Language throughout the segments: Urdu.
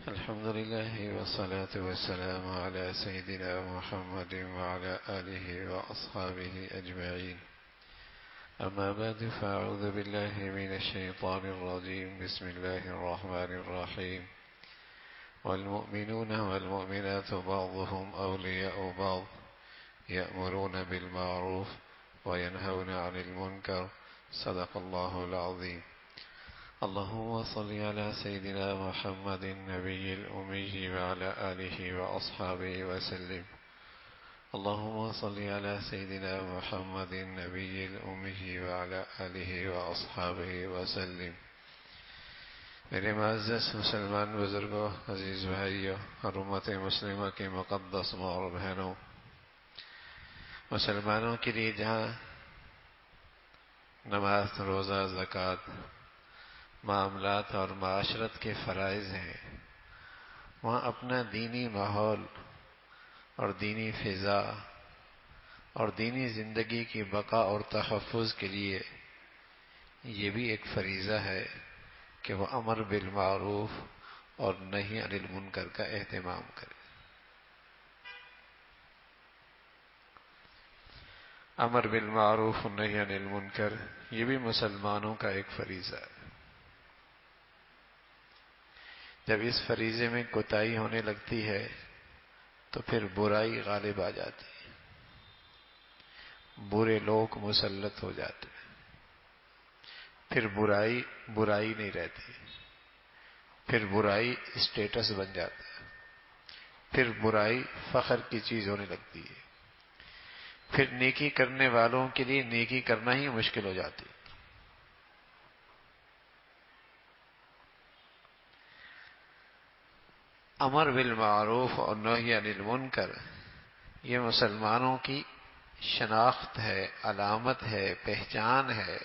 الحمد لله والصلاة والسلام على سيدنا محمد وعلى آله وأصحابه أجمعين. أما بعد، فأعوذ بالله من الشيطان الرجيم. بسم الله الرحمن الرحيم. والمؤمنون والمؤمنات بعضهم أولياء بعض يأمرون بالمعروف وينهون عن المنكر. صدق الله العظيم. اللهم صل على سيدنا محمد النبي الأمي وعلى آله وأصحابه وسلم. اللهم صل على سيدنا محمد النبي الأمي وعلى آله وأصحابه وسلم. میرے معزز مسلمان بزرگوں، عزیز بھائیوں اور امت مسلمہ کے مقدس ماں اور بہنوں، مسلمانوں کے لیے جہاں نماز، روزہ، زکوٰۃ، معاملات اور معاشرت کے فرائض ہیں، وہاں اپنا دینی ماحول اور دینی فضا اور دینی زندگی کی بقا اور تحفظ کے لیے یہ بھی ایک فریضہ ہے کہ وہ امر بالمعروف اور نہی عن المنکر کا اہتمام کرے۔ امر بالمعروف اور نہی عن المنکر یہ بھی مسلمانوں کا ایک فریضہ ہے۔ جب اس فریضے میں کوتاہی ہونے لگتی ہے تو پھر برائی غالب آ جاتی ہے، برے لوگ مسلط ہو جاتے ہیں، پھر برائی نہیں رہتی، پھر برائی اسٹیٹس بن جاتا ہے، پھر برائی فخر کی چیز ہونے لگتی ہے، پھر نیکی کرنے والوں کے لیے نیکی کرنا ہی مشکل ہو جاتی ہے۔ امر بالمعروف اور نہی عن المنکر یہ مسلمانوں کی شناخت ہے، علامت ہے، پہچان ہے۔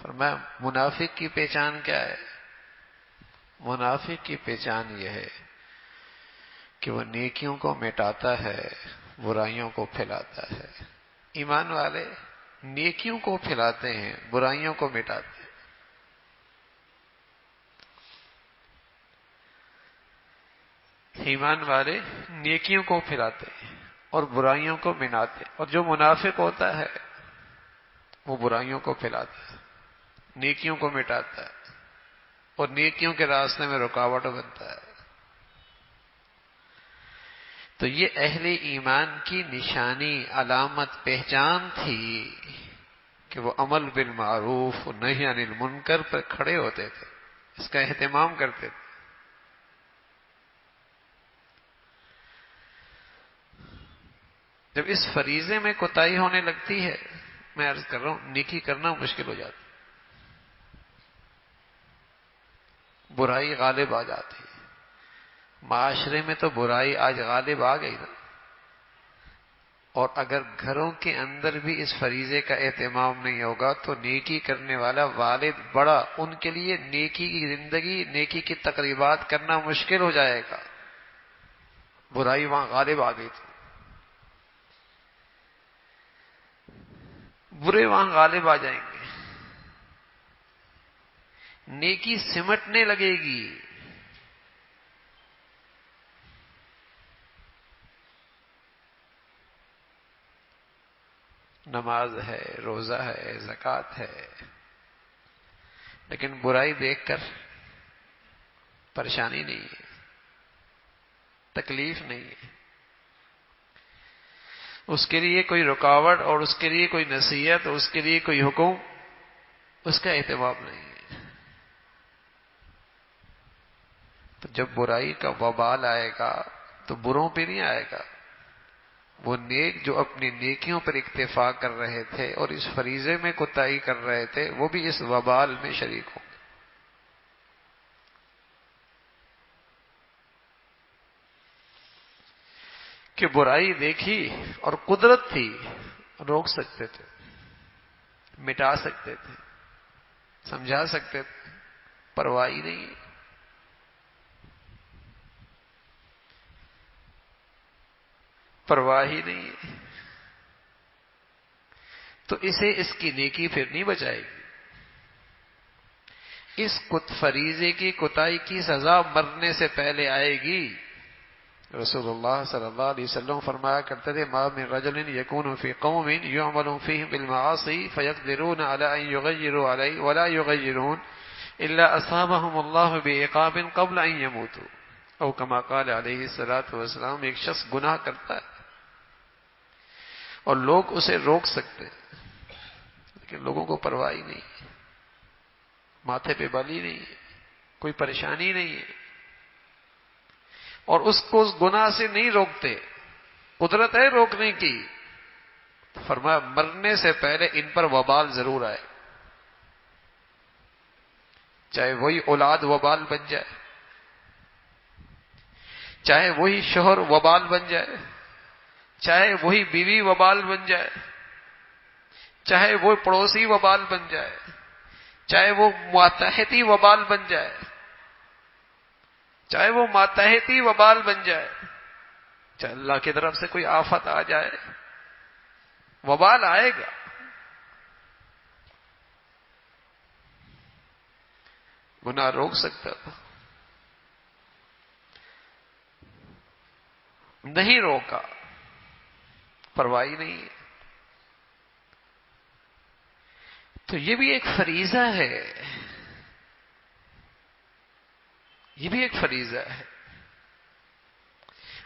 فرمایا منافق کی پہچان کیا ہے؟ منافق کی پہچان یہ ہے کہ وہ نیکیوں کو مٹاتا ہے، برائیوں کو پھیلاتا ہے۔ ایمان والے نیکیوں کو پھیلاتے ہیں، برائیوں کو مٹاتے ہیں۔ ایمان والے نیکیوں کو پھیلاتے ہیں اور برائیوں کو مناتے ہیں، اور جو منافق ہوتا ہے وہ برائیوں کو پھیلاتا ہے، نیکیوں کو مٹاتا ہے اور نیکیوں کے راستے میں رکاوٹ بنتا ہے۔ تو یہ اہل ایمان کی نشانی، علامت، پہچان تھی کہ وہ عمل بالمعروف و نہی عن المنکر پر کھڑے ہوتے تھے، اس کا اہتمام کرتے تھے۔ جب اس فریضے میں کوتاہی ہونے لگتی ہے، میں عرض کر رہا ہوں نیکی کرنا مشکل ہو جاتا ہے، برائی غالب آ جاتی ہے۔ معاشرے میں تو برائی آج غالب آ گئی نا، اور اگر گھروں کے اندر بھی اس فریضے کا اہتمام نہیں ہوگا تو نیکی کرنے والا والد بڑا، ان کے لیے نیکی کی زندگی، نیکی کی تقریبات کرنا مشکل ہو جائے گا۔ برائی وہاں غالب آ گئی تھی، برے وہاں غالب آ جائیں گے، نیکی سمٹنے لگے گی۔ نماز ہے، روزہ ہے، زکوٰۃ ہے، لیکن برائی دیکھ کر پریشانی نہیں ہے، تکلیف نہیں ہے، اس کے لیے کوئی رکاوٹ اور اس کے لیے کوئی نصیحت اور اس کے لیے کوئی حکم، اس کا اہتمام نہیں ہے۔ تو جب برائی کا وبال آئے گا تو بروں پہ نہیں آئے گا، وہ نیک جو اپنی نیکیوں پر اکتفا کر رہے تھے اور اس فریضے میں کوتاہی کر رہے تھے، وہ بھی اس وبال میں شریک ہوں گے۔ کہ برائی دیکھی اور قدرت تھی، روک سکتے تھے، مٹا سکتے تھے، سمجھا سکتے تھے، پرواہ ہی نہیں، پرواہ ہی نہیں، تو اسے اس کی نیکی پھر نہیں بچائے گی، اس فریضے کی کوتاہی کی سزا مرنے سے پہلے آئے گی. رسول اللہ صلی اللہ علیہ وسلم فرمایا کرتے تھے ما من رجل یکون فی قوم یعمل فیہم بالمعاصی فیقدرون علی ان یغیروا علیہ ولا یغیرون الا اصابهم اللہ بعقاب قبل ان یموتوا، او کما قال علیہ الصلوۃ والسلام. ایک شخص گناہ کرتا ہے اور لوگ اسے روک سکتے ہیں لیکن لوگوں کو پرواہ نہیں ہے، ماتھے پہ بلی نہیں ہے، کوئی پریشانی نہیں ہے، اور اس کو اس گناہ سے نہیں روکتے، قدرت ہے روکنے کی. فرمایا مرنے سے پہلے ان پر وبال ضرور آئے، چاہے وہی اولاد وبال بن جائے، چاہے وہی شوہر وبال بن جائے، چاہے وہی بیوی وبال بن جائے، چاہے وہ پڑوسی وبال بن جائے، چاہے وہ ماتحتی وبال بن جائے، چاہے وہ ماتحتی وبال بن جائے، چاہے اللہ کی طرف سے کوئی آفت آ جائے، وبال آئے گا. گناہ روک سکتا تھا، نہیں روکا، پرواہی نہیں ہے. تو یہ بھی ایک فریضہ ہے، یہ بھی ایک فریضہ ہے.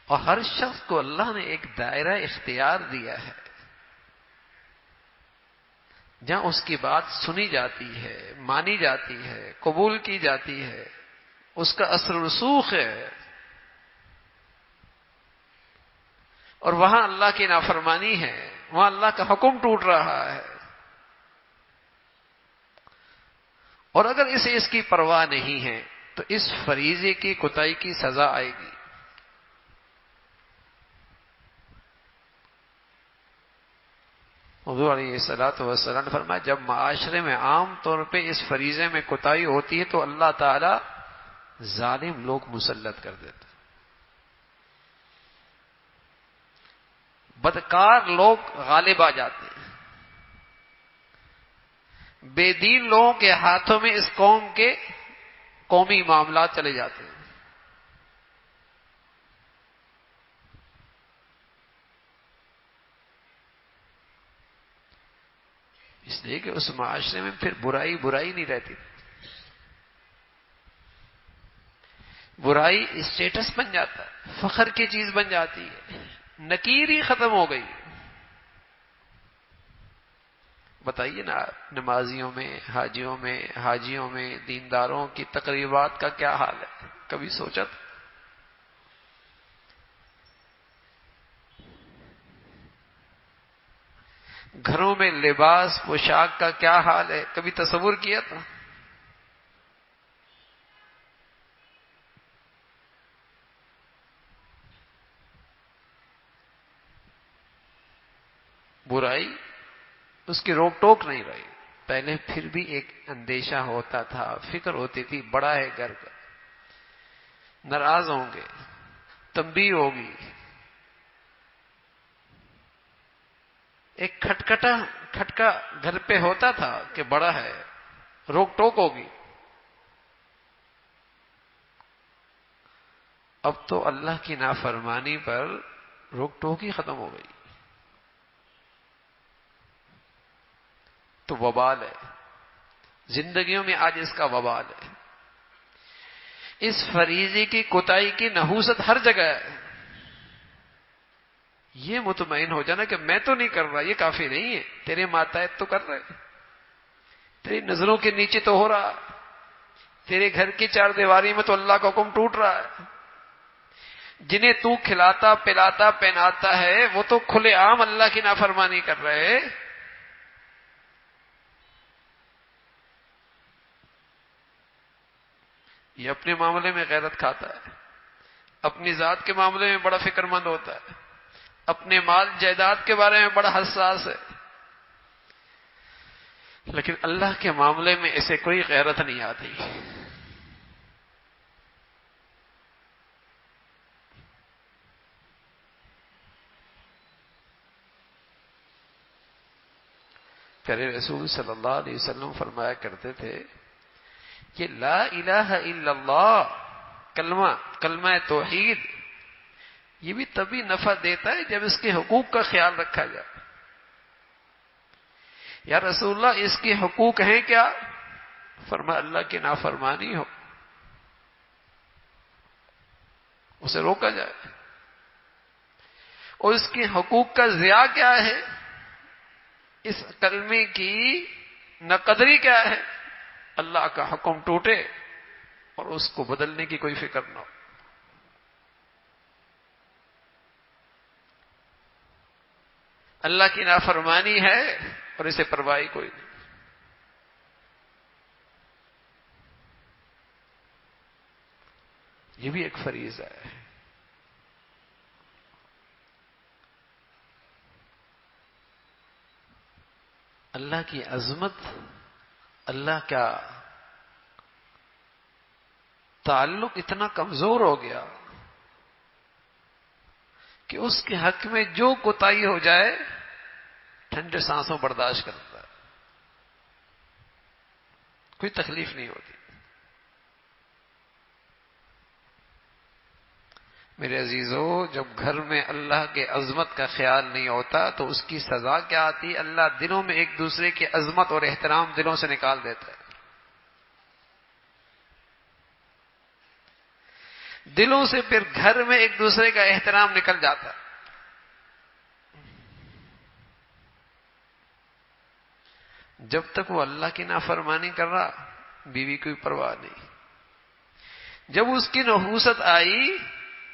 اور ہر شخص کو اللہ نے ایک دائرہ اختیار دیا ہے جہاں اس کی بات سنی جاتی ہے، مانی جاتی ہے، قبول کی جاتی ہے، اس کا اثر و رسوخ ہے. اور وہاں اللہ کی نافرمانی ہے، وہاں اللہ کا حکم ٹوٹ رہا ہے. اور اگر اسے اس کی پرواہ نہیں ہے تو اس فریضے کی کوتاہی کی سزا آئے گی. حضور علیہ الصلوۃ والسلام نے فرمایا جب معاشرے میں عام طور پہ اس فریضے میں کوتاہی ہوتی ہے تو اللہ تعالی ظالم لوگ مسلط کر دیتے، بدکار لوگ غالب آ جاتے ہیں، بے دین لوگوں کے ہاتھوں میں اس قوم کے قومی معاملات چلے جاتے ہیں. اس لیے کہ اس معاشرے میں پھر برائی برائی نہیں رہتی، برائی اسٹیٹس بن جاتا ہے، فخر کی چیز بن جاتی ہے، نکیری ختم ہو گئی. بتائیے نا نمازیوں میں، حاجیوں میں دینداروں کی تقریبات کا کیا حال ہے؟ کبھی سوچا تھا؟ گھروں میں لباس پوشاک کا کیا حال ہے؟ کبھی تصور کیا تھا؟ برائی اس کی روک ٹوک نہیں رہی. پہلے پھر بھی ایک اندیشہ ہوتا تھا، فکر ہوتی تھی بڑا ہے گھر کا، ناراض ہوں گے، تنبیہ ہوگی، ایک کھٹکا گھر پہ ہوتا تھا کہ بڑا ہے، روک ٹوک ہوگی. اب تو اللہ کی نافرمانی پر روک ٹوک ہی ختم ہو گئی. تو وبال ہے زندگیوں میں، آج اس کا وبال ہے. اس فریضے کی کوتاہی کی نحوست ہر جگہ ہے. یہ مطمئن ہو جانا کہ میں تو نہیں کر رہا، یہ کافی نہیں ہے، تیرے ماتحت تو کر رہے، تیری نظروں کے نیچے تو ہو رہا، تیرے گھر کی چار دیواری میں تو اللہ کا حکم ٹوٹ رہا ہے. جنہیں تو کھلاتا پلاتا پہناتا ہے وہ تو کھلے عام اللہ کی نافرمانی کر رہے. یہ اپنے معاملے میں غیرت کھاتا ہے، اپنی ذات کے معاملے میں بڑا فکر مند ہوتا ہے، اپنے مال جائیداد کے بارے میں بڑا حساس ہے، لیکن اللہ کے معاملے میں اسے کوئی غیرت نہیں آتی. پیارے رسول صلی اللہ علیہ وسلم فرمایا کرتے تھے یہ لا الہ الا اللہ کلمہ توحید، یہ بھی تبھی نفع دیتا ہے جب اس کے حقوق کا خیال رکھا جائے. یا رسول اللہ اس کے حقوق ہیں کیا؟ فرمایا اللہ کی نافرمانی ہو، اسے روکا جائے. اور اس کے حقوق کا ضیاع کیا ہے؟ اس کلمے کی ناقدری کیا ہے؟ اللہ کا حکم ٹوٹے اور اس کو بدلنے کی کوئی فکر نہ ہو. اللہ کی نافرمانی ہے اور اسے پرواہی کوئی نہیں. یہ بھی ایک فریضہ ہے. اللہ کی عظمت، اللہ کا تعلق اتنا کمزور ہو گیا کہ اس کے حق میں جو کوتاہی ہو جائے ٹھنڈے سانسوں برداشت کرتا ہے، کوئی تکلیف نہیں ہوتی. میرے عزیزو، جب گھر میں اللہ کے عظمت کا خیال نہیں ہوتا تو اس کی سزا کیا آتی؟ اللہ دلوں میں ایک دوسرے کی عظمت اور احترام دلوں سے نکال دیتا ہے. دلوں سے پھر گھر میں ایک دوسرے کا احترام نکل جاتا ہے. جب تک وہ اللہ کی نافرمانی کر رہا، بیوی کوئی پرواہ نہیں. جب اس کی نحوست آئی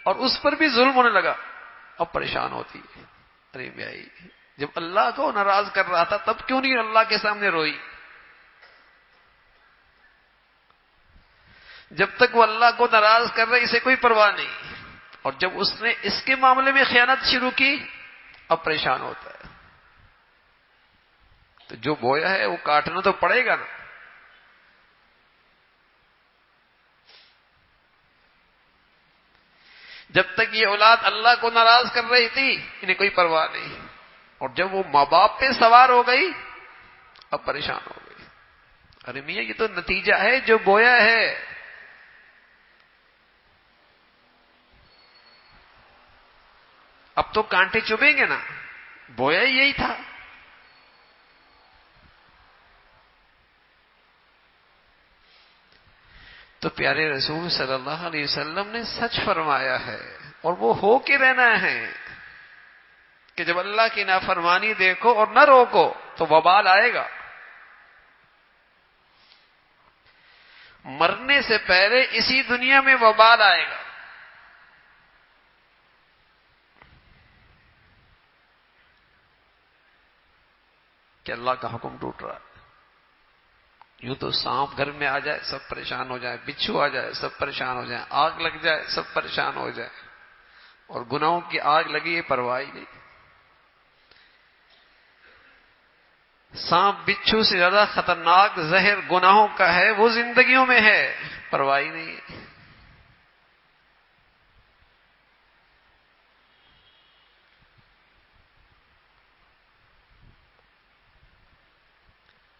اور اس پر بھی ظلم ہونے لگا، اب پریشان ہوتی ہے. ارے بھائی، جب اللہ کو ناراض کر رہا تھا تب کیوں نہیں اللہ کے سامنے روئی؟ جب تک وہ اللہ کو ناراض کر رہے اسے کوئی پرواہ نہیں، اور جب اس نے اس کے معاملے میں خیانت شروع کی اب پریشان ہوتا ہے. تو جو بویا ہے وہ کاٹنا تو پڑے گا نا. جب تک یہ اولاد اللہ کو ناراض کر رہی تھی انہیں کوئی پرواہ نہیں، اور جب وہ ماں باپ پہ سوار ہو گئی اب پریشان ہو گئی. ارے میاں، یہ تو نتیجہ ہے جو بویا ہے. اب تو کانٹے چبھیں گے نا، بویا ہی یہی تھا. تو پیارے رسول صلی اللہ علیہ وسلم نے سچ فرمایا ہے، اور وہ ہو کے رہنا ہے کہ جب اللہ کی نافرمانی دیکھو اور نہ روکو تو وبال آئے گا. مرنے سے پہلے اسی دنیا میں وبال آئے گا. کہ اللہ کا حکم ٹوٹ رہا ہے. یوں تو سانپ گھر میں آ جائے سب پریشان ہو جائے، بچھو آ جائے سب پریشان ہو جائیں، آگ لگ جائے سب پریشان ہو جائے، اور گناہوں کی آگ لگی ہے پرواہ نہیں. سانپ بچھو سے زیادہ خطرناک زہر گناہوں کا ہے، وہ زندگیوں میں ہے، پرواہ نہیں ہے.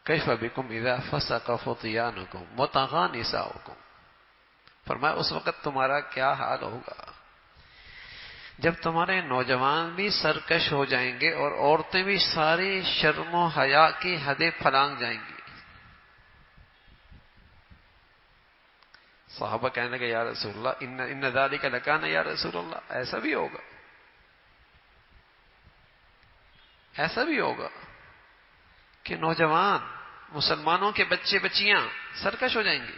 کیف بکم اذا فسق فتیانکم وطغى نساؤکم. فرمایا اس وقت تمہارا کیا حال ہوگا جب تمہارے نوجوان بھی سرکش ہو جائیں گے اور عورتیں بھی ساری شرم و حیا کی حدیں پھلانگ جائیں گی. صحابہ کہنے لگے یا رسول اللہ ان ذالک لکان، یا رسول اللہ ایسا بھی ہوگا، ایسا بھی ہوگا کہ نوجوان مسلمانوں کے بچے بچیاں سرکش ہو جائیں گے،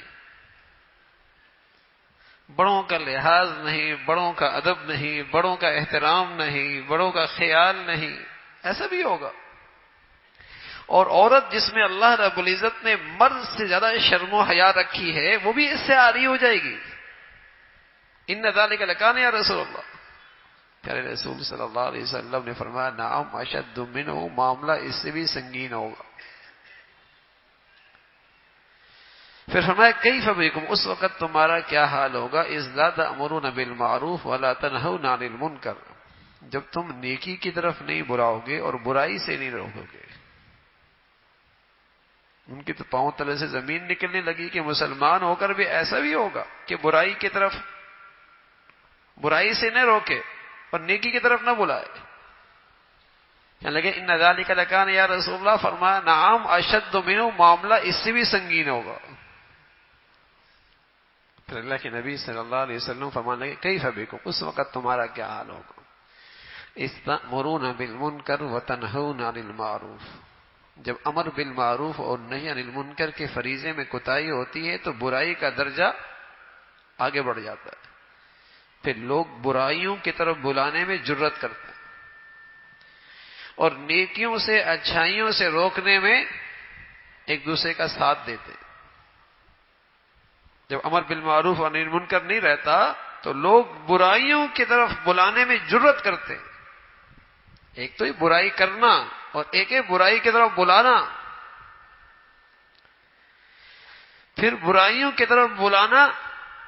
بڑوں کا لحاظ نہیں، بڑوں کا ادب نہیں، بڑوں کا احترام نہیں، بڑوں کا خیال نہیں، ایسا بھی ہوگا. اور عورت جس میں اللہ رب العزت نے مرد سے زیادہ شرم و حیا رکھی ہے وہ بھی اس سے عاری ہو جائے گی. ان ذالک لکان یا رسول اللہ. پیارے رسول صلی اللہ علیہ وسلم نے فرمایا نعم اشد منہ، معاملہ اس سے بھی سنگین ہوگا. پھر فرمایا کیف بکم، اس وقت تمہارا کیا حال ہوگا اذ لا تأمرون بالمعروف ولا تنہون عن المنکر، جب تم نیکی کی طرف نہیں بلاؤ گے اور برائی سے نہیں روکو گے. ان کی تو پاؤں تلے سے زمین نکلنے لگی کہ مسلمان ہو کر بھی ایسا بھی ہوگا کہ برائی کی طرف، برائی سے نہ روکے اور نیکی کی طرف نہ بلائے. کہنے لگے ان ذالک لکان یا رسول اللہ. فرمایا نعم اشد منہ، معاملہ اس سے بھی سنگین ہوگا. پھر اللہ کے نبی صلی اللہ علیہ وسلم فرمانے لگے کیف بکم، اس وقت تمہارا کیا حال ہوگا. استأمرون بالمنکر وتنہون عن المعروف. جب امر بالمعروف اور نہی عن المنکر کے فریضے میں کوتاہی ہوتی ہے تو برائی کا درجہ آگے بڑھ جاتا ہے. پھر لوگ برائیوں کی طرف بلانے میں جرأت کرتے ہیں اور نیکیوں سے، اچھائیوں سے روکنے میں ایک دوسرے کا ساتھ دیتے. جب امر بالمعروف اور نہی عن المنکر نہیں رہتا تو لوگ برائیوں کی طرف بلانے میں جرأت کرتے. ایک تو یہ برائی کرنا اور ایک ہے برائی کی طرف بلانا. پھر برائیوں کی طرف بلانا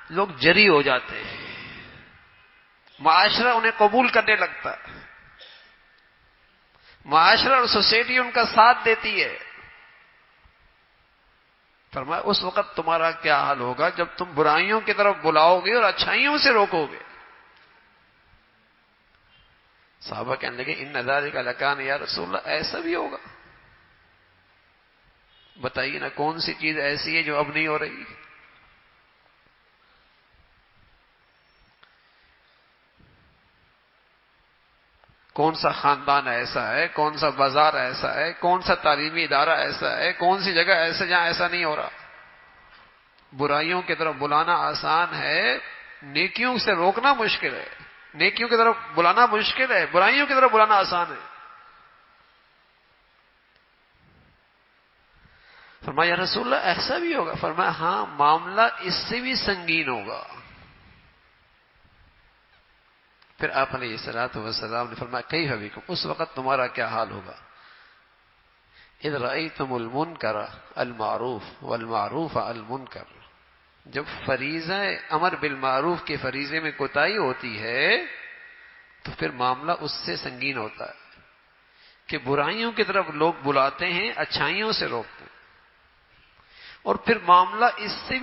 لوگ جری ہو جاتے ہیں، معاشرہ انہیں قبول کرنے لگتا ہے، معاشرہ اور سوسائٹی ان کا ساتھ دیتی ہے. فرمایا اس وقت تمہارا کیا حال ہوگا جب تم برائیوں کی طرف بلاؤ گے اور اچھائیوں سے روکو گے. صحابہ کہنے لگے ان ذالک لکان یا رسول اللہ، ایسا بھی ہوگا. بتائیے نا کون سی چیز ایسی ہے جو اب نہیں ہو رہی. کون سا خاندان ایسا ہے، کون سا بازار ایسا ہے، کون سا تعلیمی ادارہ ایسا ہے، کون سی جگہ ایسا جہاں ایسا نہیں ہو رہا. برائیوں کی طرف بلانا آسان ہے، نیکیوں سے روکنا مشکل ہے. نیکیوں کی طرف بلانا مشکل ہے، برائیوں کی طرف بلانا آسان ہے. فرمایا یا رسول اللہ ایسا بھی ہوگا. فرمایا ہاں، معاملہ اس سے بھی سنگین ہوگا. پھر آپ علیہ الصلوۃ والسلام نے فرمایا کیف بکم، اس وقت تمہارا کیا حال ہوگا. اذ رأیتم المنکر المعروف والمعروف المنکر. جب فریضہ امر بالمعروف کے فریضے میں کوتاہی ہوتی ہے تو پھر معاملہ اس سے سنگین ہوتا ہے کہ برائیوں کی طرف لوگ بلاتے ہیں، اچھائیوں سے روکتے ہیں. اور پھر معاملہ اس سے